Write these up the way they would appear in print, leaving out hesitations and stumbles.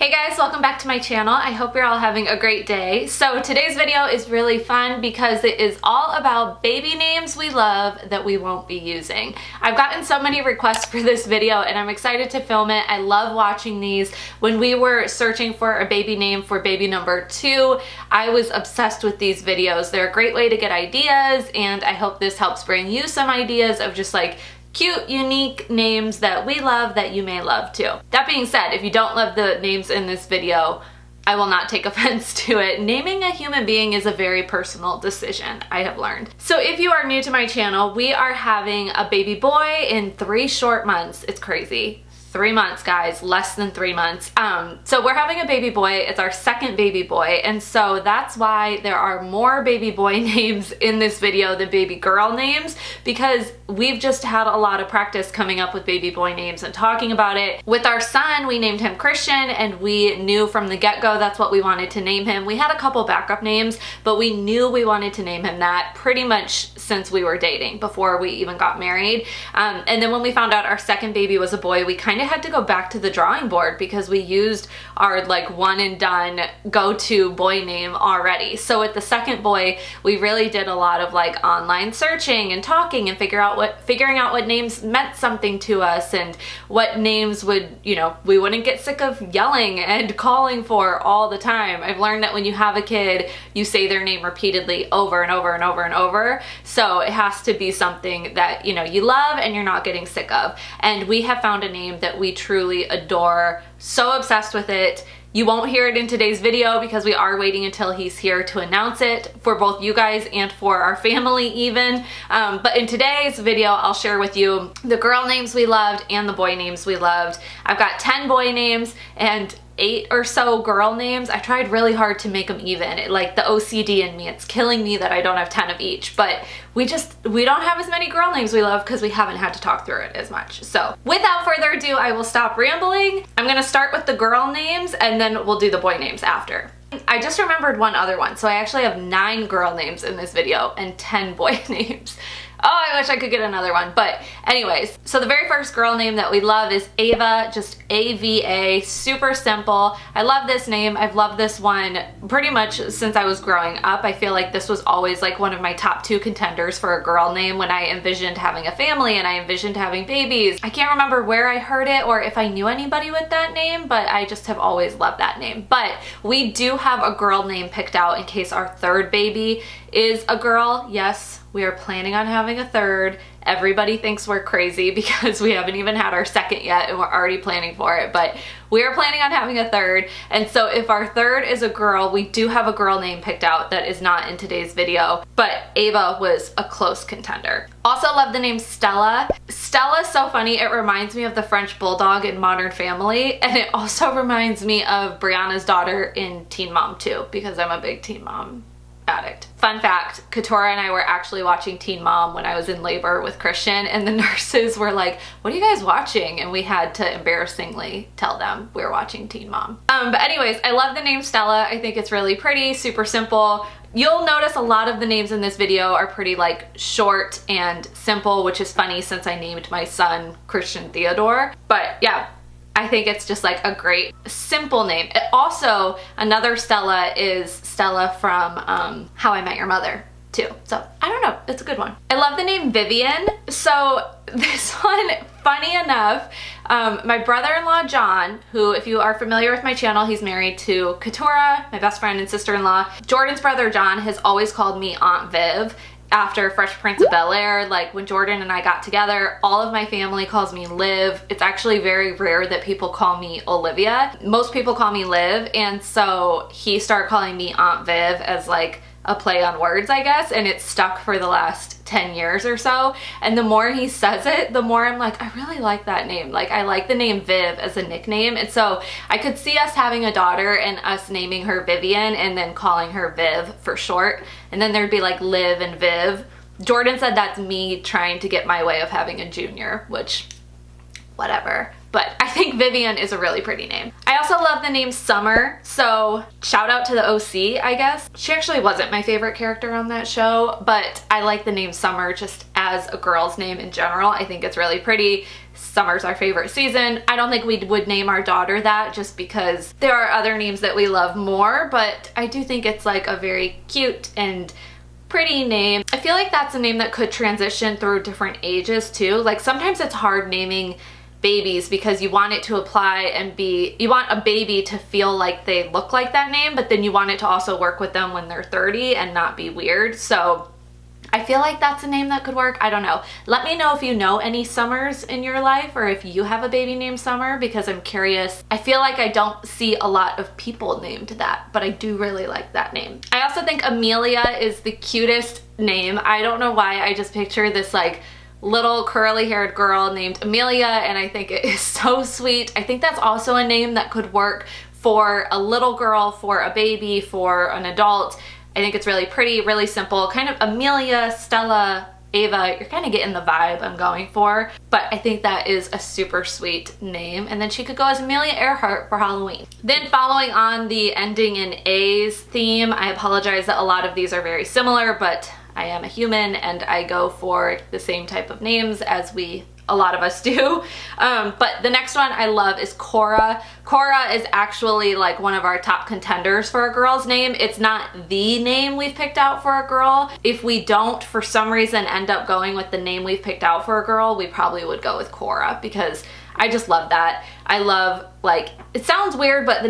Hey guys, welcome back to my channel. I hope you're all having a great day. So today's video is really fun because it is all about baby names we love that we won't be using. I've gotten so many requests for this video and I'm excited to film it. I love watching these. When we were searching for a baby name for baby number 2, I was obsessed with these videos. They're a great way to get ideas, and I hope this helps bring you some ideas of just like cute, unique names that we love that you may love too. That being said, if you don't love the names in this video, I will not take offense to it. Naming a human being is a very personal decision, I have learned. So if you are new to my channel, we are having a baby boy in 3 short months. It's crazy. 3 months, guys, less than 3 months. So we're having a baby boy. It's our second baby boy, and so that's why there are more baby boy names in this video than baby girl names, because we've just had a lot of practice coming up with baby boy names and talking about it. With our son, we named him Christian, and we knew from the get-go that's what we wanted to name him. We had a couple backup names, but we knew we wanted to name him that pretty much since we were dating, before we even got married. And then when we found out our second baby was a boy, we kind of had to go back to the drawing board because we used our like one and done go-to boy name already. So with the second boy, we really did a lot of like online searching and talking and figuring out what names meant something to us and what names would, you know, we wouldn't get sick of yelling and calling for all the time. I've learned that when you have a kid, you say their name repeatedly over and over and over and over. So it has to be something that, you know, you love and you're not getting sick of. And we have found a name that we truly adore, so obsessed with it. You won't hear it in today's video because we are waiting until he's here to announce it for both you guys and for our family even. But in today's video, I'll share with you the girl names we loved and the boy names we loved. I've got 10 boy names and 8 or so girl names. I tried really hard to make them even. Like the OCD in me, it's killing me that I don't have 10 of each, but we don't have as many girl names we love because we haven't had to talk through it as much. So without further ado, I will stop rambling. I'm gonna start with the girl names and then we'll do the boy names after. I just remembered one other one. So I actually have 9 girl names in this video and 10 boy names. Oh, I wish I could get another one. But anyways, so the very first girl name that we love is Ava, just A-V-A, super simple. I love this name. I've loved this one pretty much since I was growing up. I feel like this was always like one of my top 2 contenders for a girl name when I envisioned having a family and I envisioned having babies. I can't remember where I heard it or if I knew anybody with that name, but I just have always loved that name. But we do have a girl name picked out in case our third baby is a girl. Yes, we are planning on having a third. Everybody thinks we're crazy because we haven't even had our second yet and we're already planning for it, but we are planning on having a third. And so if our third is a girl, we do have a girl name picked out that is not in today's video, but Ava was a close contender. Also love the name Stella. Stella is so funny. It reminds me of the French Bulldog in Modern Family, and it also reminds me of Brianna's daughter in Teen Mom 2 because I'm a big Teen Mom addict. Fun fact, Katora and I were actually watching Teen Mom when I was in labor with Christian, and the nurses were like, what are you guys watching? And we had to embarrassingly tell them we were watching Teen Mom. But anyways, I love the name Stella. I think it's really pretty, super simple. You'll notice a lot of the names in this video are pretty like short and simple, which is funny since I named my son Christian Theodore. But yeah, I think it's just like a great simple name. It also, another Stella is Stella from How I Met Your Mother too. So I don't know, it's a good one. I love the name Vivian. So this one, funny enough, my brother-in-law John, who if you are familiar with my channel, he's married to Katora, my best friend and sister-in-law. Jordan's brother John has always called me Aunt Viv. After Fresh Prince of Bel-Air, like when Jordan and I got together, all of my family calls me Liv. It's actually very rare that people call me Olivia. Most people call me Liv, and so he started calling me Aunt Viv as like a play on words, I guess, and it's stuck for the last 10 years or so. And the more he says it, the more I'm like, I really like that name. Like, I like the name Viv as a nickname. And so I could see us having a daughter and us naming her Vivian and then calling her Viv for short. And then there'd be like Liv and Viv. Jordan said that's me trying to get my way of having a junior, which, whatever. But I think Vivian is a really pretty name. I also love the name Summer, so shout out to the OC, I guess. She actually wasn't my favorite character on that show, but I like the name Summer just as a girl's name in general. I think it's really pretty. summer's our favorite season. I don't think we would name our daughter that just because there are other names that we love more, but I do think it's like a very cute and pretty name. I feel like that's a name that could transition through different ages too. Like sometimes it's hard naming babies because you want it to apply and you want a baby to feel like they look like that name, but then you want it to also work with them when they're 30 and not be weird. So I feel like that's a name that could work. I don't know. Let me know if you know any Summers in your life or if you have a baby named Summer, because I'm curious. I feel like I don't see a lot of people named that, but I do really like that name. I also think Amelia is the cutest name. I don't know why, I just picture this like little curly haired girl named Amelia, and I think it is so sweet. I think that's also a name that could work for a little girl, for a baby, for an adult. I think it's really pretty, really simple, kind of Amelia, Stella, Ava. You're kind of getting the vibe I'm going for, but I think that is a super sweet name. And then she could go as Amelia Earhart for Halloween. Then following on the ending in A's theme, I apologize that a lot of these are very similar, but I am a human and I go for the same type of names as a lot of us do. But the next one I love is Cora. Cora is actually like one of our top contenders for a girl's name. It's not the name we've picked out for a girl. If we don't, for some reason, end up going with the name we've picked out for a girl, we probably would go with Cora because I just love that. I love, like, it sounds weird, but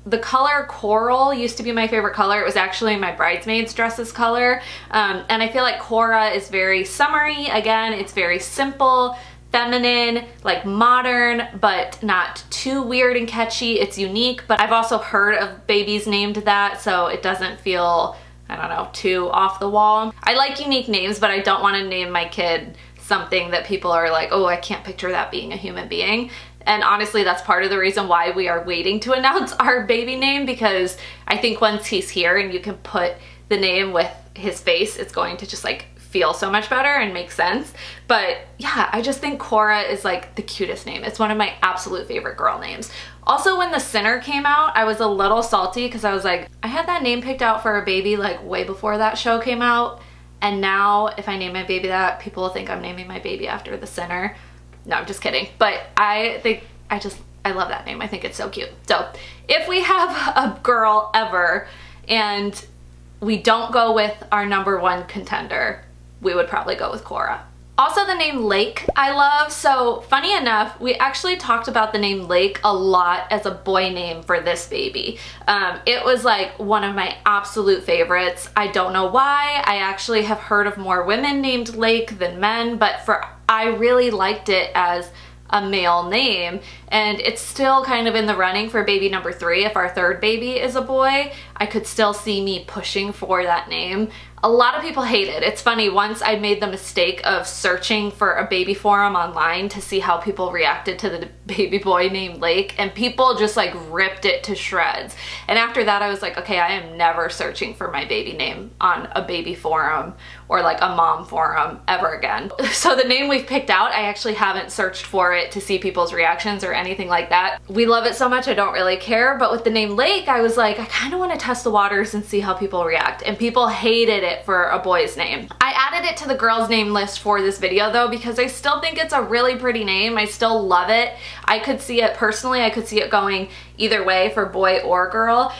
the color coral used to be my favorite color. It was actually my bridesmaid's dresses color. And I feel like Cora is very summery. Again, it's very simple, feminine, like modern, but not too weird and catchy. It's unique, but I've also heard of babies named that, so it doesn't feel, I don't know, too off the wall. I like unique names, but I don't want to name my kid something that people are like, oh, I can't picture that being a human being. And honestly, that's part of the reason why we are waiting to announce our baby name, because I think once he's here and you can put the name with his face, it's going to just like feel so much better and make sense. But yeah, I just think Cora is like the cutest name. It's one of my absolute favorite girl names. Also, when The Sinner came out, I was a little salty because I was like, I had that name picked out for a baby like way before that show came out. And now if I name my baby that, people will think I'm naming my baby after The Sinner. No, I'm just kidding. But I think I love that name. I think it's so cute. So if we have a girl ever and we don't go with our #1 contender, we would probably go with Cora. Also, the name Lake I love. So funny enough, we actually talked about the name Lake a lot as a boy name for this baby. It was like one of my absolute favorites. I don't know why. I actually have heard of more women named Lake than men, but I really liked it as a male name, and it's still kind of in the running for baby #3. If our third baby is a boy, I could still see me pushing for that name. A lot of people hate it. It's funny, once I made the mistake of searching for a baby forum online to see how people reacted to the baby boy named Lake, and people just like ripped it to shreds. And after that I was like, okay, I am never searching for my baby name on a baby forum or like a mom forum ever again. So the name we've picked out, I actually haven't searched for it to see people's reactions or anything like that. We love it so much I don't really care, but with the name Lake, I was like, I kind of want to test the waters and see how people react, and people hated it for a boy's name. I added it to the girls' name list for this video though, because I still think it's a really pretty name. I still love it. I could see it personally, I could see it going either way for boy or girl.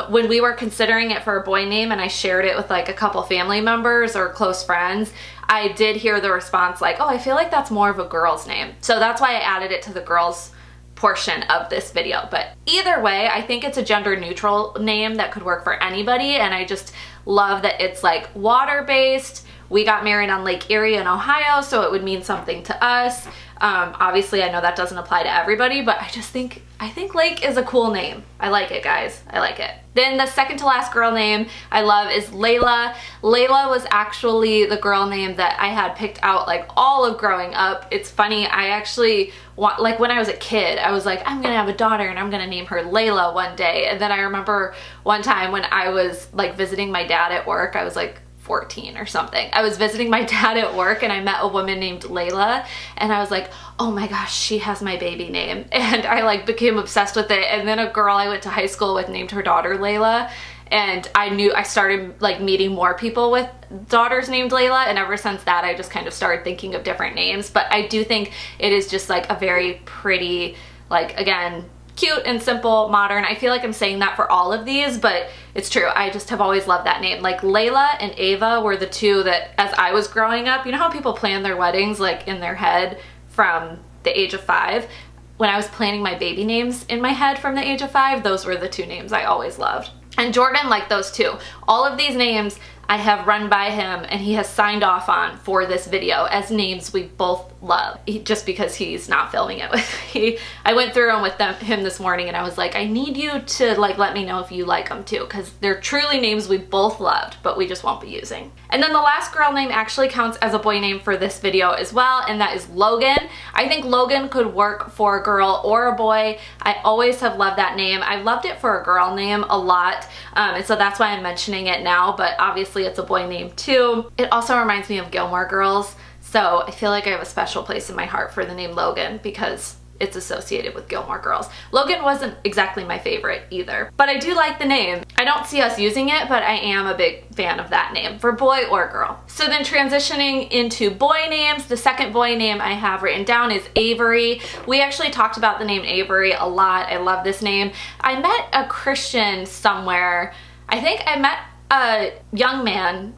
When we were considering it for a boy name and I shared it with like a couple family members or close friends, I did hear the response like, oh, I feel like that's more of a girl's name. So that's why I added it to the girls portion of this video. But either way, I think it's a gender neutral name that could work for anybody, and I just love that it's like water based. We got married on Lake Erie in Ohio, so it would mean something to us. Obviously I know that doesn't apply to everybody, but I think Lake is a cool name. I like it, guys. I like it. Then the second to last girl name I love is Layla. Layla was actually the girl name that I had picked out like all of growing up. It's funny, I actually like when I was a kid, I was like, I'm gonna have a daughter and I'm gonna name her Layla one day. And then I remember one time when I was like visiting my dad at work, I was like 14 or something. I was visiting my dad at work and I met a woman named Layla and I was like, oh my gosh, she has my baby name. And I like became obsessed with it. And then a girl I went to high school with named her daughter Layla. And I started like meeting more people with daughters named Layla, and ever since that I just kind of started thinking of different names. But I do think it is just like a very pretty, like, again, cute and simple, modern. I feel like I'm saying that for all of these, but it's true. I just have always loved that name. Like Layla and Ava were the two that as I was growing up, you know how people plan their weddings like in their head from the age of 5? When I was planning my baby names in my head from the age of 5, those were the two names I always loved. And Jordan liked those too. All of these names I have run by him and he has signed off on for this video as names we both love. Just because he's not filming it with me. I went through them with him this morning and I was like, I need you to like let me know if you like them too, because they're truly names we both loved, but we just won't be using. And then the last girl name actually counts as a boy name for this video as well, and that is Logan. I think Logan could work for a girl or a boy. I always have loved that name. I loved it for a girl name a lot, and so that's why I'm mentioning it now, but obviously it's a boy name too. It also reminds me of Gilmore Girls, so I feel like I have a special place in my heart for the name Logan because it's associated with Gilmore Girls. Logan wasn't exactly my favorite either, but I do like the name. I don't see us using it, but I am a big fan of that name for boy or girl. So then transitioning into boy names, the second boy name I have written down is Avery. We actually talked about the name Avery a lot. I love this name. I met a Christian somewhere. I think I met a young man,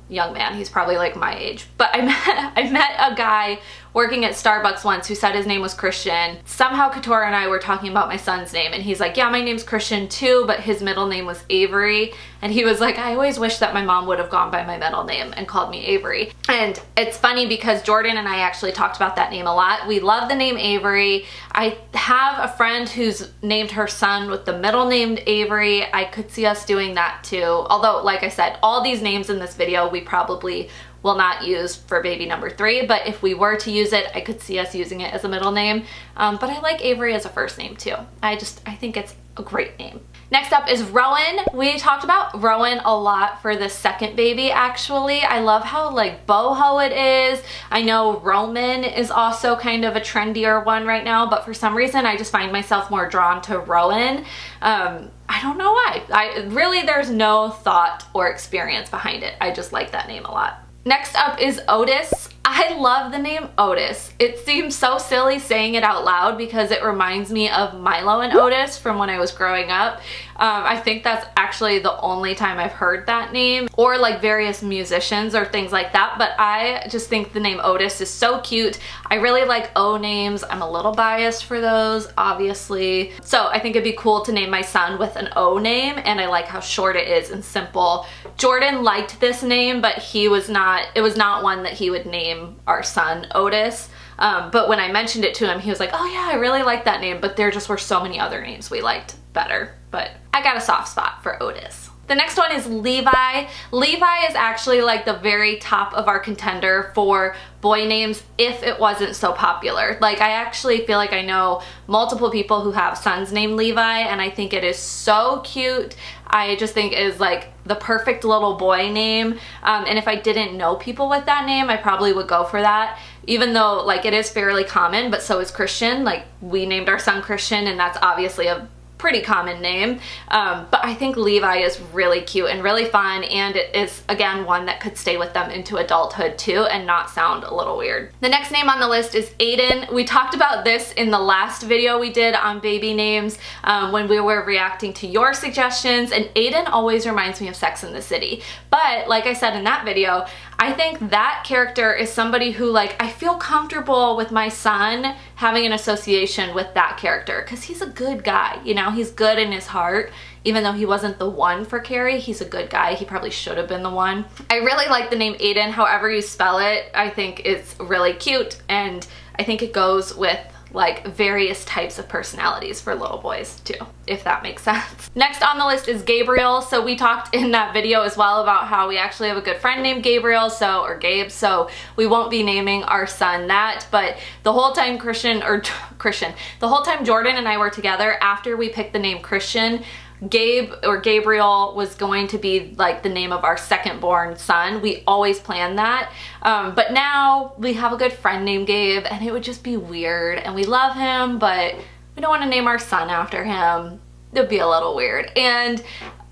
he's probably like my age, but I met a guy working at Starbucks once who said his name was Christian. Somehow Katora and I were talking about my son's name and he's like, yeah, my name's Christian too, but his middle name was Avery. And he was like, I always wish that my mom would have gone by my middle name and called me Avery. And it's funny because Jordan and I actually talked about that name a lot. We love the name Avery. I have a friend who's named her son with the middle name Avery. I could see us doing that too. Although, like I said, all these names in this video we probably will not use for baby number 3, but if we were to use it, I could see us using it as a middle name. But I like Avery as a first name too. I think it's a great name. Next up is Rowan. We talked about Rowan a lot for the second baby actually. I love how like boho it is. I know Roman is also kind of a trendier one right now, but for some reason I just find myself more drawn to Rowan. I don't know why. Really there's no thought or experience behind it. I just like that name a lot. Next up is Otis. I love the name Otis. It seems so silly saying it out loud because it reminds me of Milo and Otis from when I was growing up. I think that's actually the only time I've heard that name, or like various musicians or things like that, but I just think the name Otis is so cute. I really like O names. I'm a little biased for those, obviously. So I think it'd be cool to name my son with an O name, and I like how short it is and simple. Jordan liked this name, but it was not one that he would name our son Otis. But when I mentioned it to him, he was like, oh yeah, I really like that name, but there just were so many other names we liked better. But I got a soft spot for Otis. The next one is Levi. Levi is actually like the very top of our contender for boy names if it wasn't so popular. Like I actually feel like I know multiple people who have sons named Levi, and I think it is so cute. I just think it is like the perfect little boy name. And if I didn't know people with that name, I probably would go for that. Even though like it is fairly common, but so is Christian. Like we named our son Christian, and that's obviously a pretty common name, but I think Levi is really cute and really fun, and it is again one that could stay with them into adulthood too and not sound a little weird. The next name on the list is Aiden. We talked about this in the last video we did on baby names when we were reacting to your suggestions, and Aiden always reminds me of Sex and the City. But like I said in that video, I think that character is somebody who like I feel comfortable with my son having an association with that character because he's a good guy, you know, he's good in his heart. Even though he wasn't the one for Carrie, he's a good guy. He probably should have been the one. I really like the name Aiden, however you spell it. I think it's really cute, and I think it goes with like various types of personalities for little boys too, if that makes sense. Next on the list is Gabriel. So we talked in that video as well about how we actually have a good friend named Gabriel, or Gabe, so we won't be naming our son that, but the whole time the whole time Jordan and I were together, after we picked the name Christian, Gabe or Gabriel was going to be like the name of our second born son. We always planned that. But now we have a good friend named Gabe, and it would just be weird, and we love him, but we don't want to name our son after him. It would be a little weird. And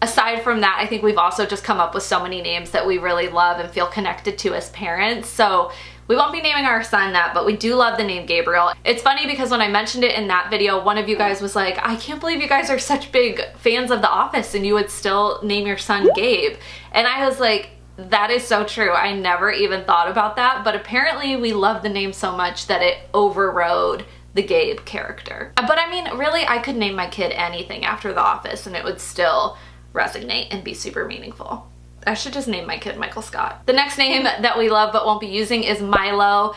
aside from that, I think we've also just come up with so many names that we really love and feel connected to as parents. So we won't be naming our son that, but we do love the name Gabriel. It's funny because when I mentioned it in that video, one of you guys was like, I can't believe you guys are such big fans of The Office and you would still name your son Gabe. And I was like, that is so true. I never even thought about that, but apparently we love the name so much that it overrode the Gabe character. But I mean, really, I could name my kid anything after The Office and it would still resonate and be super meaningful. I should just name my kid Michael Scott. The next name that we love but won't be using is Milo.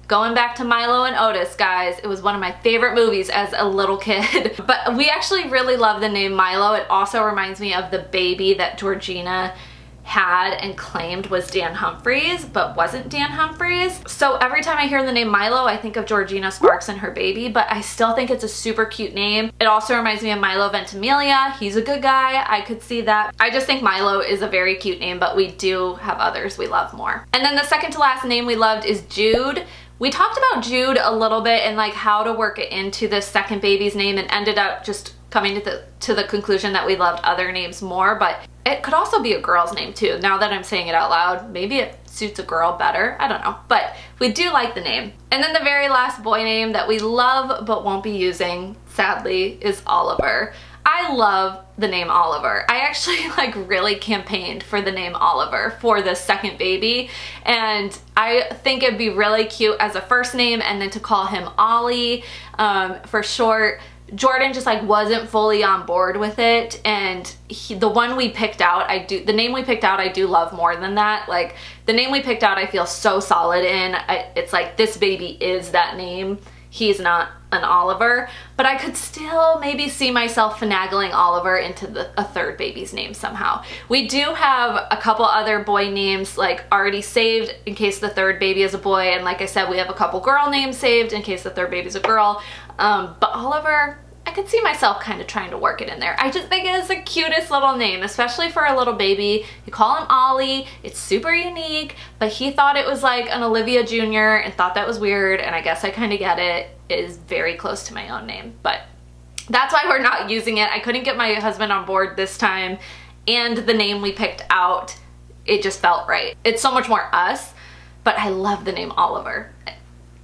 Going back to Milo and Otis, guys, it was one of my favorite movies as a little kid. But we actually really love the name Milo. It also reminds me of the baby that Georgina had and claimed was Dan Humphries, but wasn't Dan Humphries. So every time I hear the name Milo, I think of Georgina Sparks and her baby, but I still think it's a super cute name. It also reminds me of Milo Ventimiglia. He's a good guy. I could see that. I just think Milo is a very cute name, but we do have others we love more. And then the second to last name we loved is Jude. We talked about Jude a little bit and like how to work it into the second baby's name and ended up just coming to the conclusion that we loved other names more, but it could also be a girl's name too. Now that I'm saying it out loud, maybe it suits a girl better. I don't know, but we do like the name. And then the very last boy name that we love but won't be using, sadly, is Oliver. I love the name Oliver. I actually like really campaigned for the name Oliver for the second baby, and I think it'd be really cute as a first name and then to call him Ollie for short. Jordan just like wasn't fully on board with it, and the one we picked out, the name we picked out I do love more than that. Like the name we picked out I feel so solid in. It's like this baby is that name. He's not an Oliver, but I could still maybe see myself finagling Oliver into a third baby's name somehow. We do have a couple other boy names like already saved in case the third baby is a boy, and like I said, we have a couple girl names saved in case the third baby's a girl. But Oliver, I could see myself kind of trying to work it in there. I just think it is the cutest little name, especially for a little baby. You call him Ollie, it's super unique, but he thought it was like an Olivia Jr. and thought that was weird, and I guess I kind of get it. It is very close to my own name, but that's why we're not using it. I couldn't get my husband on board this time, and the name we picked out, it just felt right. It's so much more us, but I love the name Oliver.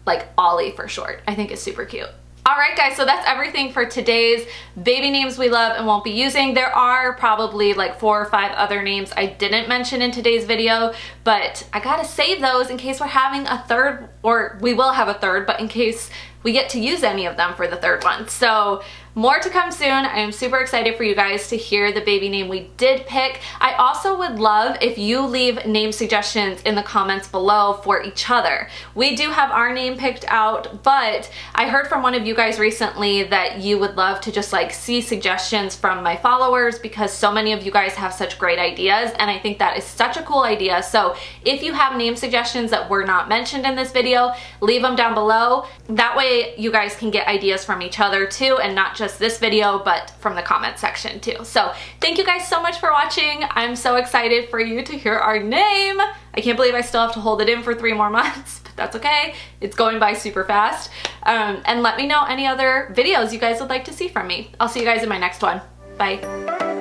Like Ollie for short. I think it's super cute. Alright guys, so that's everything for today's baby names we love and won't be using. There are probably like 4 or 5 other names I didn't mention in today's video, but I gotta save those in case we're having a third, or we will have a third, but in case we get to use any of them for the third one. So more to come soon. I am super excited for you guys to hear the baby name we did pick. I also would love if you leave name suggestions in the comments below for each other. We do have our name picked out, but I heard from one of you guys recently that you would love to just like see suggestions from my followers because so many of you guys have such great ideas, and I think that is such a cool idea. So if you have name suggestions that were not mentioned in this video, leave them down below. That way you guys can get ideas from each other too, and not just this video, but from the comment section too. So thank you guys so much for watching. I'm so excited for you to hear our name. I can't believe I still have to hold it in for 3 more months, but that's okay. It's going by super fast. And let me know any other videos you guys would like to see from me. I'll see you guys in my next one. Bye.